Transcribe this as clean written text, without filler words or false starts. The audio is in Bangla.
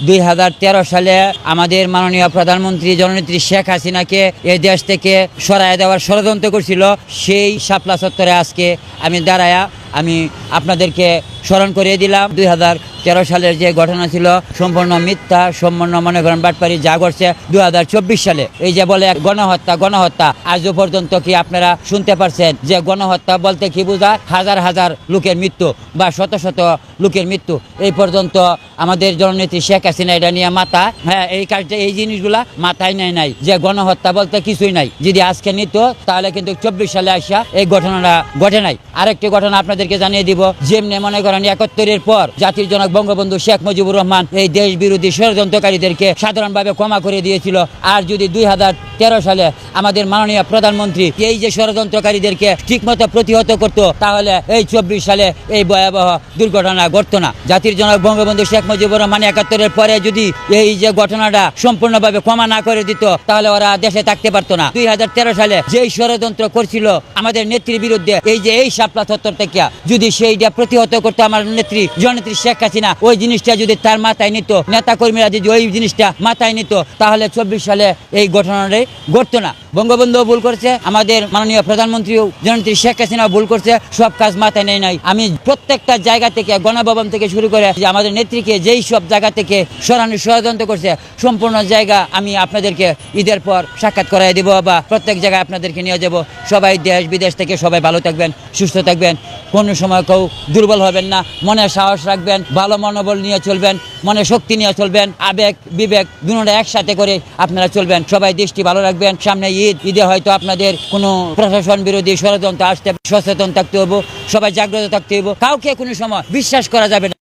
2013 সালে আমাদের মাননীয় প্রধানমন্ত্রী জননেত্রী শেখ হাসিনাকে এই দেশ থেকে সরায় দেওয়ার ষড়যন্ত্র করছিল। সেই শাপলা চত্বরে আজকে আমি দাঁড়ায়া আমি আপনাদেরকে স্মরণ করিয়ে দিলাম 2013 সালের যে ঘটনা ছিল সম্পূর্ণ মিথ্যা, সম্পূর্ণ মনে করেন বাটপারি যা করছে 2024 সালে। এই যে বলে গণহত্যা আজও পর্যন্ত কি আপনারা শুনতে পারছেন যে গণহত্যা বলতে কি বোঝায়? হাজার হাজার লোকের মৃত্যু বা শত শত লোকের মৃত্যু। এই পর্যন্ত আমাদের জননেত্রী শেখ হাসিনা এটা নিয়ে এই কাজটা এই জিনিসগুলা মাথায় নেয় নাই যে গণহত্যা বলতে কিছুই নাই। যদি আজকে নিত তাহলে কিন্তু 24 সালে আসা এই ঘটনাটা ঘটে নাই। আরেকটি ঘটনা আপনাদেরকে জানিয়ে দিব, যেমনি মনে করেন 71-এর পর জাতির জনক বঙ্গবন্ধু শেখ মুজিবুর রহমান এই দেশ বিরোধী ষড়যন্ত্রকারীদেরকে সাধারণভাবে ক্ষমা করে দিয়েছিল। আর যদি 2013 সালে আমাদের মাননীয় প্রধানমন্ত্রী এই যে ষড়যন্ত্রকারীদেরকে ঠিকমতো প্রতিহত করত, তাহলে এই 24 সালে এই ভয়াবহ দুর্ঘটনা ঘটতো না। জাতির জনক বঙ্গবন্ধু শেখ মুজিবুর রহমান 71-এর পরে যদি এই যে ঘটনাটা সম্পূর্ণভাবে ক্ষমা না করে দিত, তাহলে ওরা দেশে থাকতে পারতো না। 2013 সালে যেই ষড়যন্ত্র করছিল আমাদের নেত্রীর বিরুদ্ধে, এই শাপলা চত্বর থেকে যদি সেইটা প্রতিহত করতো আমার নেত্রী জননেত্রী শেখ হাসিনা, ওই জিনিসটা যদি তার মাথায় নিত, নেতা কর্মীরা যদি ওই জিনিসটা মাথায় নিত, তাহলে 24 সালে এই ঘটনাটাই ঘটতো না। বঙ্গবন্ধু ভুল করছে, আমাদের মাননীয় প্রধানমন্ত্রী জননেত্রী শেখ হাসিনা ভুল করছে, সব কাজ মাথায় নেই নাই। আমি প্রত্যেকটা জায়গা থেকে গণভবন থেকে শুরু করে যে আমাদের নেত্রীকে যেই সব জায়গা থেকে সরানোর ষড়যন্ত্র করছে, সম্পূর্ণ জায়গা আমি আপনাদেরকে ঈদের পর সাক্ষাৎ করাই দেব বা প্রত্যেক জায়গায় আপনাদেরকে নিয়ে যাব। সবাই দেশ বিদেশ থেকে সবাই ভালো থাকবেন, সুস্থ থাকবেন, কোনো সময় কেউ দুর্বল হবেন না, মনে সাহস রাখবেন, ভালো মনোবল নিয়ে চলবেন, মনে শক্তি নিয়ে চলবেন, আবেগ বিবেক দুটোটা একসাথে করে আপনারা চলবেন। সবাই দৃষ্টি ভালো রাখবেন। সামনে ঈদে হয়তো আপনাদের কোনো প্রশাসন বিরোধী ষড়যন্ত্র আসতে সচেতন থাকতে হবে, সবাই জাগ্রত থাকতে হবে। কাউকে কোনো সময় বিশ্বাস করা যাবে না।